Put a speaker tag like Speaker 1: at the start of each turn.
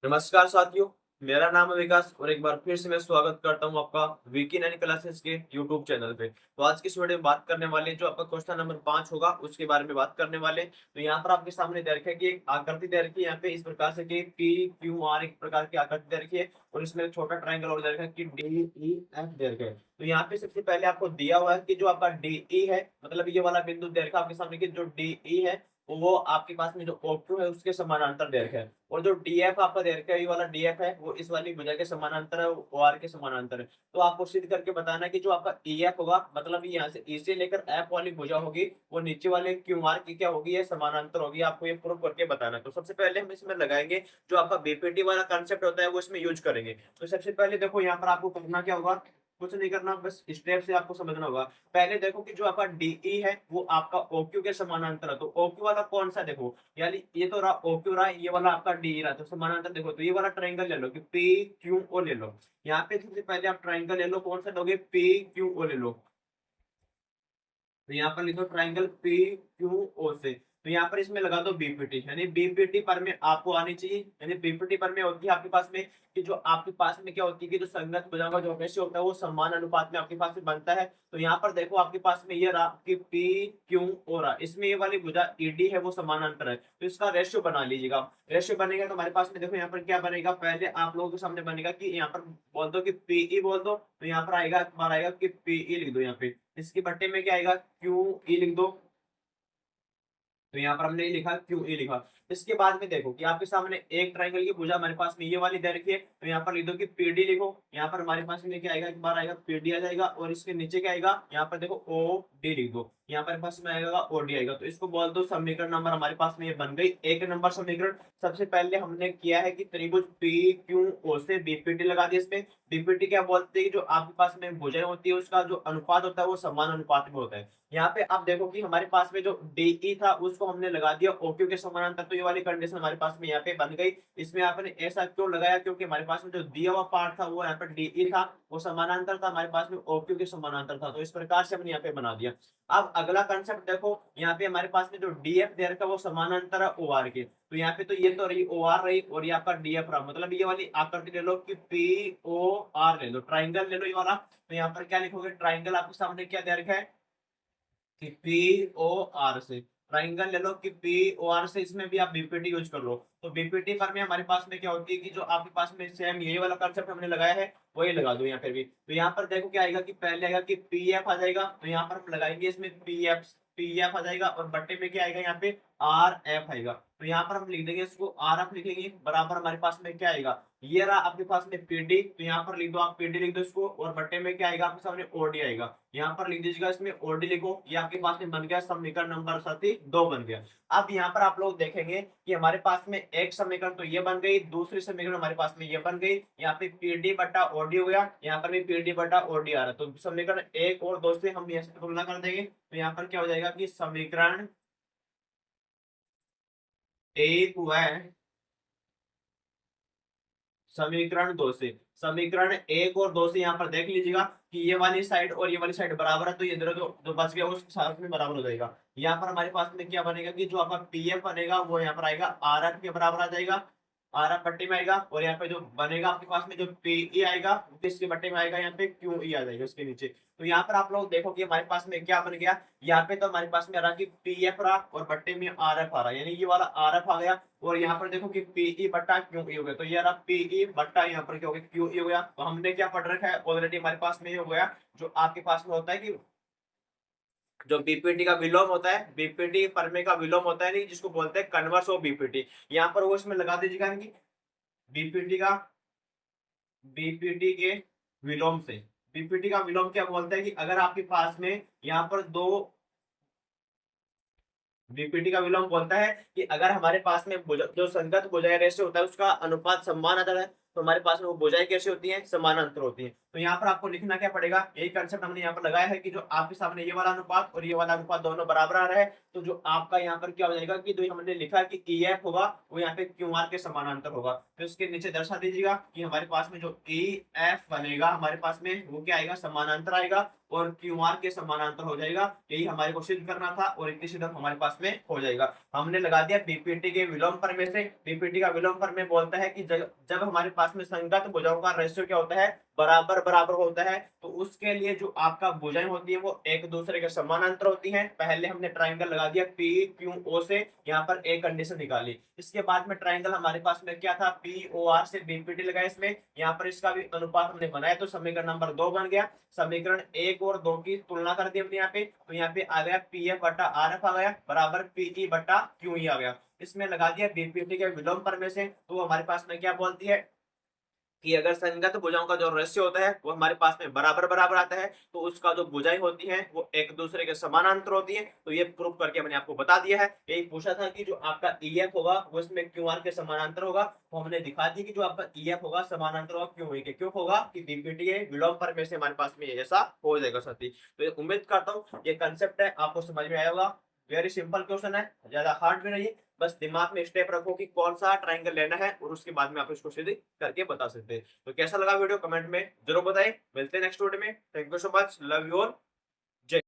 Speaker 1: नमस्कार साथियों। मेरा नाम है विकास और एक बार फिर से मैं स्वागत करता हूं आपका वीकी नाइन क्लासेस के यूट्यूब चैनल पे। तो आज की इस वीडियो में बात करने वाले जो आपका क्वेश्चन नंबर 5 होगा उसके बारे में बात करने वाले। तो यहाँ पर आपके सामने दे रखा है कि एक आकृति दे रखी है यहाँ पे इस प्रकार से कि पी क्यू आर एक प्रकार की आकृति दे रखी है और इसमें एक छोटा ट्राइंगल और दे रखा है कि डी ई एफ दे रखा है। तो यहाँ पे सबसे पहले आपको दिया हुआ है कि जो आपका डी ई है मतलब ये वाला बिंदु दे रखा है आपके सामने की जो डी ई है वो आपके पास में जो ओ है उसके समानांतर दे रखा है। और जो डीएफ आपका दे रखा है ये वाला डीएफ है वो इस वाली भुजा के समानांतर है, ओ आर के समानांतर है। तो आपको सिद्ध करके बताना है कि जो आपका ईएफ होगा मतलब यहाँ से ई से लेकर एफ वाली भुजा होगी वो नीचे वाले क्यू आर की क्या होगी, ये समानांतर होगी। आपको ये प्रूव करके बताना है। तो सबसे पहले हम इसमें लगाएंगे जो आपका बीपीटी वाला कंसेप्ट होता है वो इसमें यूज करेंगे। तो सबसे पहले देखो यहाँ पर आपको करना क्या होगा, कुछ नहीं करना, बस स्टेप से आपको समझना होगा। पहले देखो कि जो आपका डीई है वो आपका ओक्यू के समानांतर है। तो ओक्यू वाला कौन सा, देखो यानी ये तो रहा ओ क्यू रहा, ये वाला आपका डी रहा। तो समानांतर देखो तो ये वाला ट्राइंगल ले लो कि पी क्यू ओ ले लो। यहाँ पे सबसे पहले आप ट्राइंगल ले लो, कौन सा लोगे, पी क्यू ओ ले लो। तो यहाँ पर लिखो ट्राइंगल पी क्यू ओ से। तो यहाँ पर इसमें लगा दो बीपीटी, यानी बीपीटी पर में आपको आनी चाहिए। यानी बीपीटी पर में होती है आपके पास में कि जो आपके पास में क्या होती है कि जो संगत भुजाओं का जो रेशियो होता है वो समान अनुपात में आपके पास में बनता है। तो यहाँ पर देखो आपके पास में ये रहा कि पी क्यू ओ रहा, इसमें ये वाली भुजा ईडी है वो समानांतर है। तो इसका रेशियो बना लीजिएगा। रेशियो बनेगा तो हमारे पास में देखो यहाँ पर क्या बनेगा, पहले आप लोगों के सामने बनेगा कि यहाँ पर बोल दो कि पीई बोल दो। तो यहाँ पर आएगा तुम्हारा आएगा कि पीई लिख दो यहाँ पे। इसके बट्टे में क्या आएगा, क्यू ई लिख दो। तो यहाँ पर हमने ये लिखा क्यू ई लिखा। इसके बाद में देखो कि आपके सामने एक ट्राइंगल की भुजा हमारे पास में ये वाली दे रखी है। तो यहाँ पर लिख दो कि पीडी लिखो। यहाँ पर हमारे पास में क्या आएगा, एक बार आएगा पीडी आ जाएगा और इसके नीचे क्या आएगा, यहाँ पर देखो ओ डी लिख दो। यहाँ पर पास में आएगा ओ डी आएगा। तो इसको बोल दो समीकरण नंबर हमारे पास में ये बन गई एक नंबर समीकरण। सबसे पहले हमने किया है कि त्रिभुज पी क्यू ओ से बीपीटी लगा दिया। इसमें बीपीटी क्या बोलते हैं कि जो आपके पास में भुजाएं होती है उसका जो अनुपात होता है वो समान अनुपात में होता है। यहाँ पे आप देखो कि हमारे पास में जो डीई था उसको हमने लगा दिया ओक्यू के समानांतर। तो ये वाली कंडीशन हमारे पास में यहाँ पे बन गई। इसमें आपने ऐसा क्यों लगाया, क्योंकि हमारे पास में जो दिया हुआ पार्ट था वो यहाँ पर डीई था, वो समानांतर था हमारे पास में ओक्यू के समानांतर था। तो इस प्रकार से हमने यहाँ पे बना दिया। अब अगला कंसेप्ट देखो, यहाँ पे हमारे पास में जो डीएफ दे रखा है वो समानांतर है ओ आर के। तो यहाँ पे तो ये तो रही ओ आर रही और ये आपका डीएफ रहा, मतलब ये वाली आकृति ले लो कि पी ओ आर ले लो, ट्राइंगल ले लो ये वाला। तो यहाँ पर क्या लिखोगे, ट्राइंगल आपके सामने क्या दे रखा है कि पी ओ आर से, ट्राइंगल ले लो कि पी ओ आर से, इसमें भी आप बीपीटी यूज कर लो। तो बीपीटी पर में हमारे पास में क्या होती है कि जो आपके पास में सेम यही वाला कंसेप्ट हमने लगाया है वही लगा दो यहाँ पे भी। तो यहाँ पर देखो क्या आएगा कि पहले आएगा कि पी एफ आ जाएगा। तो यहाँ पर हम लगाएंगे इसमें पी एफ आ जाएगा और बट्टे में क्या आएगा यहाँ पे आर एफ आएगा। तो यहाँ पर हम लिख देंगे इसको आर एफ लिखेंगे बराबर हमारे पास में क्या आएगा, ये रहा आपके पास में पीडी। तो यहाँ पर लिख दो, आप पीडी लिख दो इसको और बट्टे में क्या आएगा आपके सामने ओडी आएगा। यहाँ पर लिख दीजिएगा इसमें ओडी लिखो। ये आपके पास में बन गया समीकरण नंबर 2 बन गया। अब यहाँ पर आप लोग देखेंगे कि हमारे पास में एक समीकरण तो ये बन गई, दूसरी समीकरण हमारे पास में ये बन गई। यहाँ पे पीडी बटा ओडी हो गया, यहाँ पर भी पीडी बटा ओडी आ रहा है। तो समीकरण एक और दो से हम यहाँ से तुलना कर देंगे। तो यहाँ पर क्या हो जाएगा कि समीकरण एक व समीकरण दो से, समीकरण एक और दो से यहाँ पर देख लीजिएगा कि ये वाली साइड और ये वाली साइड बराबर है। तो ये दोनों जो बच गया उस साथ में बराबर हो जाएगा। यहाँ पर हमारे पास में क्या बनेगा कि जो आपका पीएफ बनेगा वो यहाँ पर आएगा आर एफ के बराबर आ जाएगा, आर एफ पट्टी में आएगा। और यहाँ पे जो बनेगा आपके पास में जो पीई आएगा इसके बट्टे में आएगा यहाँ पे क्यू ई आ जाएगा उसके नीचे। तो यहाँ पर आप लोग देखो कि हमारे पास में क्या बन गया, यहाँ पे तो हमारे पास में आ रहा कि पी एफ रहा और बट्टे में आर एफ आ रहा, यानी ये वाला आर एफ आ गया। और यहाँ पर देखो कि पीई बट्टा क्यू ई हो गया। तो ये रहा पीई बट्टा यहाँ पर क्या हो गया, क्यू ई हो गया। तो हमने क्या पढ़ रखा है ऑलरेडी, हमारे पास में ये हो गया जो आपके पास में होता है कि जो बीपीटी का विलोम होता है, बीपीटी परमे का विलोम होता है नहीं, जिसको बोलते हैं कन्वर्स ऑफ बीपीटी। यहाँ पर वो इसमें लगा दीजिएगा कि बीपीटी का, बीपीटी के विलोम से, बीपीटी का विलोम क्या बोलता है कि अगर आपके पास में यहाँ पर दो, बीपीटी का विलोम बोलता है कि अगर हमारे पास में जो संगत भुजाएं रेशो होता है उसका अनुपात समान आता है। तो हमारे पास में वो भुजाएं कैसी होती हैं, समानांतर होती हैं। तो यहाँ पर आपको लिखना क्या पड़ेगा, यही कंसेप्ट हमने यहाँ पर लगाया है कि जो आपके सामने ये वाला अनुपात और ये वाला अनुपात दोनों बराबर आ रहा है, तो जो आपका यहाँ पर क्या हो जाएगा कि जो हमने लिखा है कि EF होगा वो यहाँ पे QR के समानांतर होगा। तो इसके नीचे दर्शा दीजिएगा कि हमारे पास में जो EF बनेगा हमारे पास में वो क्या आएगा, समानांतर आएगा और QR के समानांतर हो जाएगा। यही हमारे को सिद्ध करना था और इतनी सिद्ध हमारे पास में हो जाएगा। हमने लगा दिया पीपीटी के विलोम प्रमेय से। पीपीटी का विलोम प्रमेय बोलता है कि जब हमारे पास में संगत भुजाओं का रेशियो क्या होता है, बराबर बराबर होता है, तो उसके लिए जो आपका भुजाएं होती है वो एक दूसरे के समानांतर होती हैं। पहले हमने ट्राइंगल लगा दिया PQO से, यहाँ पर एक कंडीशन निकाली। इसके बाद में ट्राइंगल हमारे पास में क्या था, POR से बीपीटी लगाया इसमें, यहाँ पर इसका भी अनुपात हमने बनाया तो समीकरण नंबर 2 बन गया। समीकरण 1 और 2 की तुलना कर दी हमने यहाँ पे, तो यहाँ पे आ गया PF बटा RF आ गया बराबर PE बटा QE आ गया। इसमें लगा दिया बीपीटी के विलोम प्रमेय से, तो हमारे पास में क्या बोलती है कि अगर संगत भुजाओं का जो रेशियो होता है वो हमारे पास में बराबर बराबर आता है, तो उसका जो भुजाएं होती हैं वो एक दूसरे के समानांतर होती हैं। तो ये प्रूफ करके मैंने आपको बता दिया है। यही पूछा था कि जो आपका EF होगा वो इसमें QR के समानांतर होगा, तो हमने दिखा दिया कि जो आपका EF होगा समानांतर होगा QE के। क्यों होगा कि बीपीटी के विलोम प्रमेय से हमारे पास में ऐसा हो जाएगा साथी। तो ये उम्मीद करता हूँ ये कंसेप्ट है आपको समझ में आया होगा। वेरी सिंपल क्वेश्चन है, ज्यादा हार्ड भी नहीं है। बस दिमाग में स्टेप रखो कि कौन सा ट्रायंगल लेना है और उसके बाद में आप इसको सीधे करके बता सकते हैं। तो कैसा लगा वीडियो कमेंट में जरूर बताएं। मिलते हैं नेक्स्ट वीडियो में। Thank you so much, love you all.